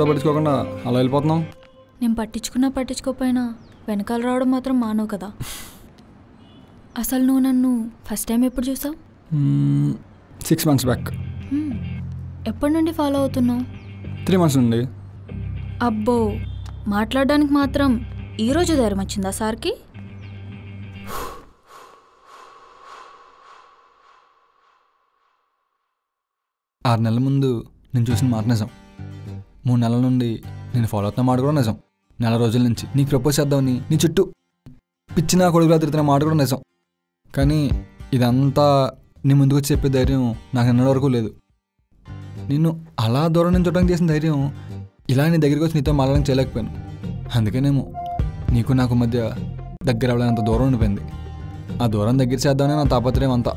పట్టించుకోకుండా అలా వెళ్ళిపోతున్నావు. నేను పట్టించుకోకపోయినా వెనకాల రావడం మాత్రం మానవు కదా. అసలు నువ్వు నన్ను ఫస్ట్ టైం ఎప్పుడు చూసావు? 6 months బ్యాక్. ఎప్పటి నుండి ఫాలో అవుతున్నావు? 3 months నుండి. అబ్బో, మాట్లాడడానికి మాత్రం ఈరోజు ధైర్యం వచ్చిందా సార్కి? ఆరు నెలల ముందు నేను చూసిన మాట నిజం. 3 నెలల నుండి నేను ఫాలో అవుతున్న మాట కూడా నిజం. 4 రోజుల నుంచి నీకు ప్రపోజ్ చేద్దామని నీ చుట్టూ పిచ్చిన కొడుకులా తిరుగుతున్న మాట కూడా నిజం. కానీ ఇదంతా నీ ముందుకు వచ్చి చెప్పే ధైర్యం నాకు నిన్నటి వరకు లేదు. నిన్ను అలా దూరం నుంచి చూడడానికి చేసిన ధైర్యం ఇలా నీ దగ్గరికి వచ్చి నీతో మాట్లాడడం చేయలేకపోయాను. అందుకేనేమో నీకు నాకు మధ్య దగ్గర అవ్వలేనంత దూరం ఉండిపోయింది. ఆ దూరం దగ్గర చేద్దామని నా తాపత్రయం అంతా.